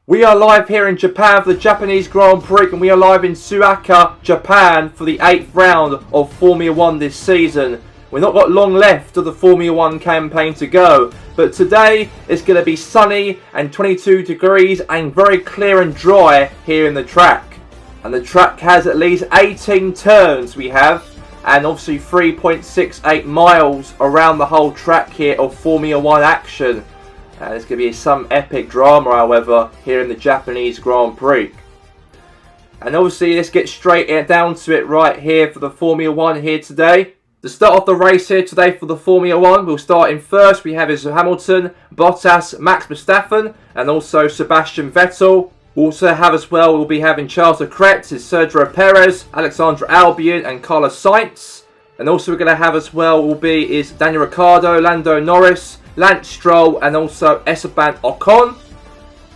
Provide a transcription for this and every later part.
We are live here in Japan for the Japanese Grand Prix, and we are live in Suaka, Japan for the 8th round of Formula 1 this season. We've not got long left of the Formula 1 campaign to go, but today it's going to be sunny and 22 degrees and very clear and dry here in the track. And the track has at least 18 turns we have, and obviously 3.68 miles around the whole track here of Formula 1 action. There's going to be some epic drama, however, here in the Japanese Grand Prix. And obviously, let's get straight down to it right here for the Formula 1 here today. To start off the race here today for the Formula 1, we'll start in first. We have Hamilton, Bottas, Max Verstappen, and also Sebastian Vettel. We'll also have as well, we'll be having Charles Leclerc, Sergio Perez, Alexander Albon, and Carlos Sainz. And also we're going to have as well is Daniel Ricciardo, Lando Norris, Lance Stroll, and also Esteban Ocon.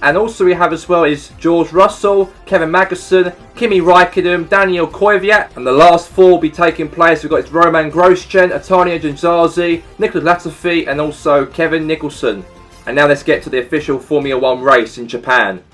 And also we have as well is George Russell, Kevin Magnussen, Kimi Raikkonen, Daniel Kvyat. And the last four will be taking place. We've got Roman Grosjean, Antonio Giovinazzi, Nicolas Latifi, and also Kevin Nicholson. And now let's get to the official Formula 1 race in Japan.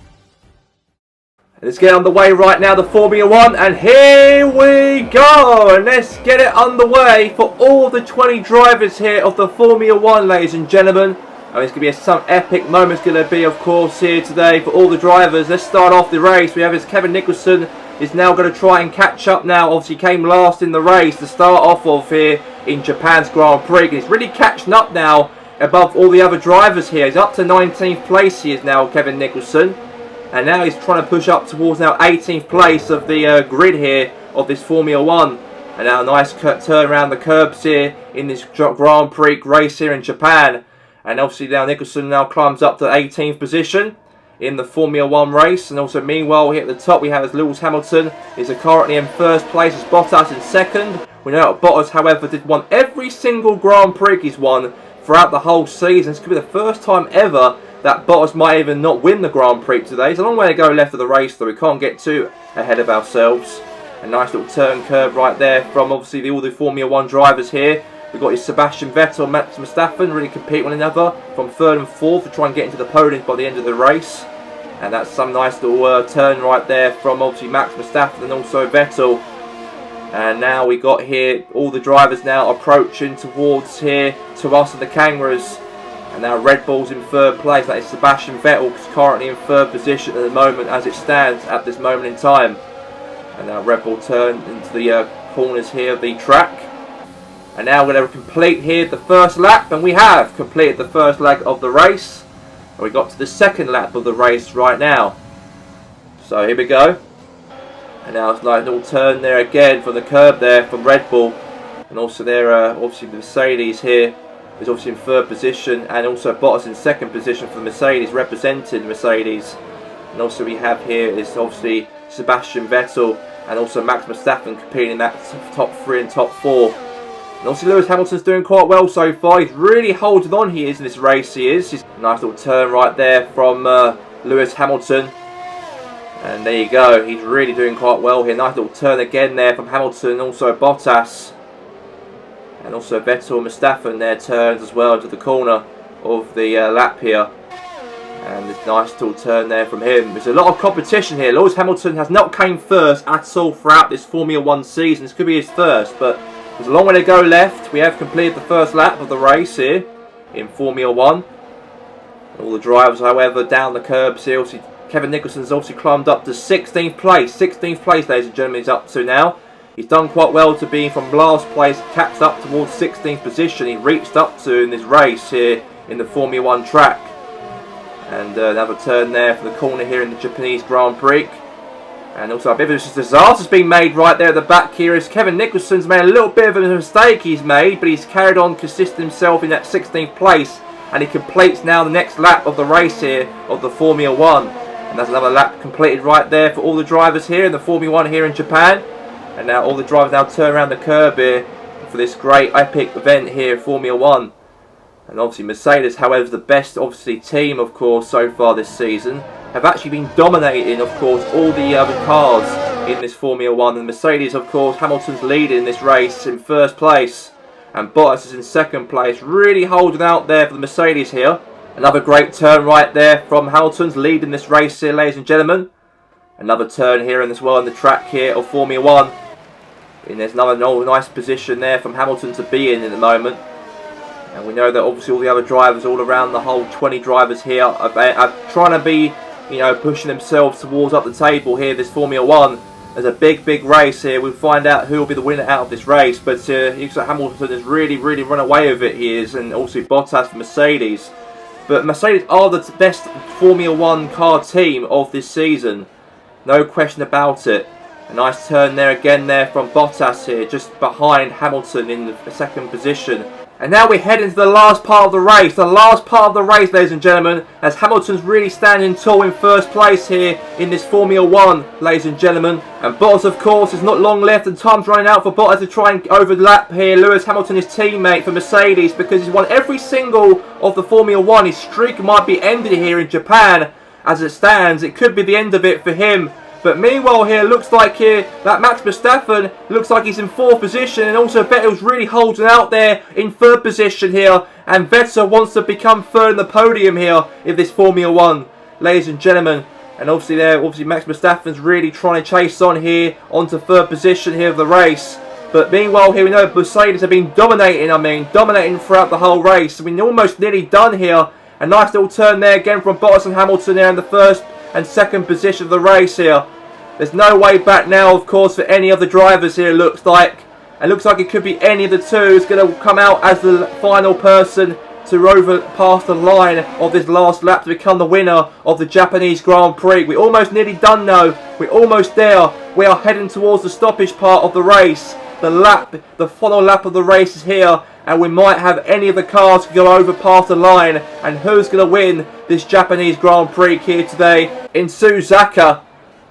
Let's get underway right now, the Formula 1, and here we go! And let's get it underway for all the 20 drivers here of the Formula 1, ladies and gentlemen. And it's going to be some epic moments going to be, of course, here today for all the drivers. Let's start off the race. We have Kevin Nicholson is now going to try and catch up now. Obviously, came last in the race to start off of here in Japan's Grand Prix. And he's really catching up now above all the other drivers here. He's up to 19th place. He is now, Kevin Nicholson. And now he's trying to push up towards now 18th place of the grid here of this Formula 1. And now a nice turn around the curbs here in this Grand Prix race here in Japan. And obviously now Nicholson now climbs up to 18th position in the Formula 1 race. And also meanwhile here at the top we have Lewis Hamilton is currently in first place as Bottas in second. We know that Bottas, however, did won every single Grand Prix he's won throughout the whole season. This could be the first time ever that Bottas might even not win the Grand Prix today. It's a long way to go left of the race, though. We can't get too ahead of ourselves. A nice little turn curve right there from obviously all the Formula 1 drivers here. We've got Sebastian Vettel, Max Verstappen really compete one another from third and fourth to try and get into the podiums by the end of the race. And that's some nice little turn right there from obviously Max Verstappen and also Vettel. And now we got here all the drivers now approaching towards here to us and the cameras. And now Red Bull's in third place. That is Sebastian Vettel, currently in third position at the moment as it stands at this moment in time. And now Red Bull turn into the corners here of the track. And now we're going to complete here the first lap. And we have completed the first leg of the race. And we got to the second lap of the race right now. So here we go. And now it's a nice little turn there again from the curb there from Red Bull. And also there obviously the Mercedes here is obviously in third position, and also Bottas in second position for the Mercedes, representing Mercedes. And also we have here is obviously Sebastian Vettel and also Max Verstappen competing in that top three and top four. And obviously Lewis Hamilton's doing quite well so far. He's really holding on, he is, in this race, he is. He's a nice little turn right there from Lewis Hamilton. And there you go, he's really doing quite well here. Nice little turn again there from Hamilton and also Bottas. And also Vettel and Verstappen there turns as well into the corner of the lap here. And this nice little turn there from him. There's a lot of competition here. Lewis Hamilton has not came first at all throughout this Formula 1 season. This could be his first, but there's a long way to go left. We have completed the first lap of the race here in Formula 1. All the drivers, however, down the curbs here. Obviously, Kevin Nicholson's obviously climbed up to 16th place. 16th place, ladies and gentlemen, he's up to now. He's done quite well to be from last place, catched up towards 16th position. He reached up to in this race here in the Formula 1 track. And another turn there for the corner here in the Japanese Grand Prix. And also a bit of a disaster has been made right there at the back here as Kevin Nicholson's made a little bit of a mistake he's made, but he's carried on consistent himself in that 16th place. And he completes now the next lap of the race here of the Formula 1. And that's another lap completed right there for all the drivers here in the Formula 1 here in Japan. And now all the drivers now turn around the curb here for this great epic event here, Formula 1. And obviously Mercedes, however, is the best obviously team, of course, so far this season. Have actually been dominating, of course, all the other cars in this Formula 1. And Mercedes, of course, Hamilton's leading this race in first place. And Bottas is in second place. Really holding out there for the Mercedes here. Another great turn right there from Hamilton's leading this race here, ladies and gentlemen. Another turn here as well on the track here of Formula 1. And there's another nice position there from Hamilton to be in the moment. And we know that obviously all the other drivers all around the whole 20 drivers here are trying to be, you know, pushing themselves towards up the table here, this Formula 1. There's a big race here. We'll find out who will be the winner out of this race. But looks like Hamilton has really run away with it, he is. And also Bottas for Mercedes. But Mercedes are the best Formula 1 car team of this season. No question about it. A nice turn there again there from Bottas here, just behind Hamilton in the second position. And now we head into the last part of the race. The last part of the race, ladies and gentlemen, as Hamilton's really standing tall in first place here in this Formula 1, ladies and gentlemen. And Bottas, of course, is not long left and time's running out for Bottas to try and overlap here Lewis Hamilton, his teammate for Mercedes, because he's won every single of the Formula 1. His streak might be ended here in Japan. As it stands, it could be the end of it for him. But meanwhile here, looks like here that Max Verstappen looks like he's in fourth position, and also Vettel's really holding out there in third position here, and Vettel wants to become third in the podium here in this Formula 1, ladies and gentlemen. And obviously Max Verstappen's really trying to chase on here onto third position here of the race. But meanwhile here we know Mercedes have been dominating throughout the whole race. We're almost nearly done here. A nice little turn there again from Bottas and Hamilton there in the first and second position of the race here. There's no way back now, of course, for any of the drivers here, looks like. And looks like it could be any of the two who's going to come out as the final person to overpass the line of this last lap to become the winner of the Japanese Grand Prix. We're almost nearly done now. We're almost there. We are heading towards the stoppage part of the race. The final lap of the race is here. And we might have any of the cars go over past the line. And who's going to win this Japanese Grand Prix here today in Suzuka?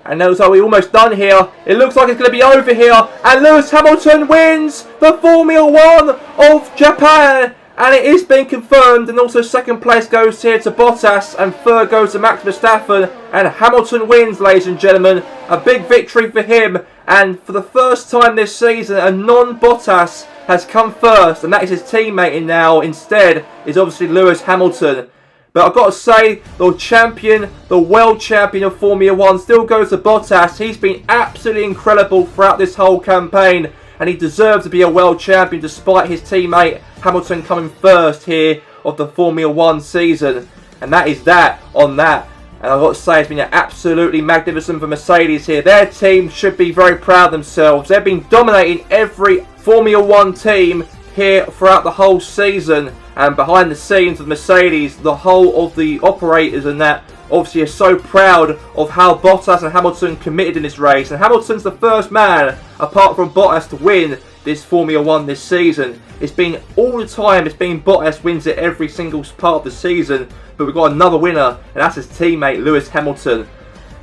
And it looks like we're almost done here. It looks like it's going to be over here. And Lewis Hamilton wins the Formula 1 of Japan. And it is being confirmed. And also second place goes here to Bottas. And third goes to Max Verstappen. And Hamilton wins, ladies and gentlemen. A big victory for him. And for the first time this season, a non-Bottas has come first. And that is his teammate in now. Instead is obviously Lewis Hamilton. But I've got to say, the world champion of Formula 1 still goes to Bottas. He's been absolutely incredible throughout this whole campaign. And he deserves to be a world champion despite his teammate Hamilton coming first here of the Formula 1 season. And that is that on that. And I've got to say, it's been absolutely magnificent for Mercedes here. Their team should be very proud of themselves. They've been dominating every Formula 1 team here throughout the whole season. And behind the scenes of Mercedes, the whole of the operators and that obviously are so proud of how Bottas and Hamilton committed in this race. And Hamilton's the first man, apart from Bottas, to win this Formula 1 this season. It's been all the time, it's been Bottas wins it every single part of the season. But we've got another winner, and that's his teammate Lewis Hamilton.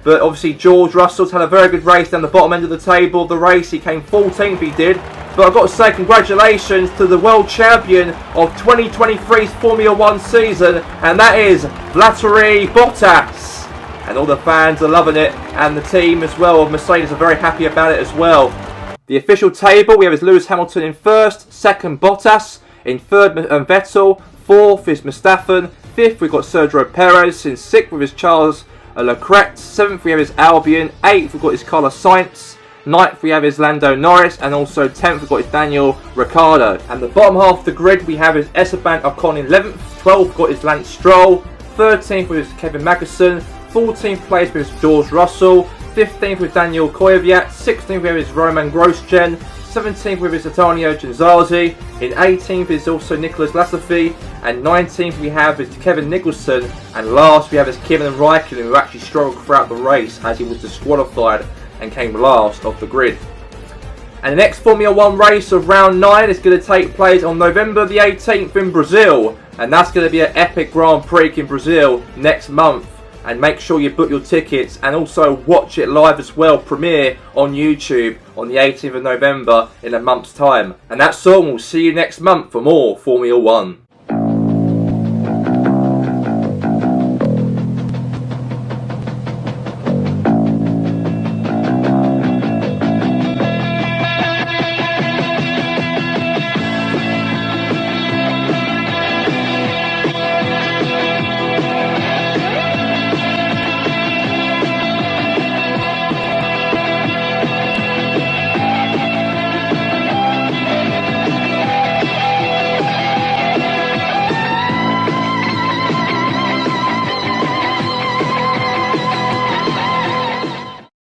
But obviously George Russell's had a very good race down the bottom end of the table of the race. He came 14th, he did. But I've got to say congratulations to the world champion of 2023's Formula 1 season. And that is Valtteri Bottas. And all the fans are loving it. And the team as well of Mercedes are very happy about it as well. The official table, we have is Lewis Hamilton in first. Second, Bottas. In third, Vettel. Fourth is Verstappen. Fifth, we've got Sergio Perez. In sixth, with his Charles Leclerc. Seventh, we have his Albion. Eighth, we've got his Carlos Sainz. Ninth, we have his Lando Norris. And also 10th, we've got his Daniel Ricciardo. And the bottom half of the grid, we have his Esteban Ocon in 11th. 12th, we've got his Lance Stroll. 13th, with his Kevin Magnussen. 14th place with his George Russell. 15th, with Daniel Kvyat. 16th, we have his Roman Grosjean. 17th with his Antonio Giovinazzi. In 18th is also Nicholas Latifi. And 19th we have is Kevin Nicholson. And last we have is Kevin Raikkonen, who actually struggled throughout the race as he was disqualified and came last off the grid. And the next Formula 1 race of round 9 is going to take place on November the 18th in Brazil. And that's going to be an epic Grand Prix in Brazil next month. And make sure you book your tickets and also watch it live as well, premiere on YouTube on the 18th of November in a month's time. And that's all, we'll see you next month for more Formula 1.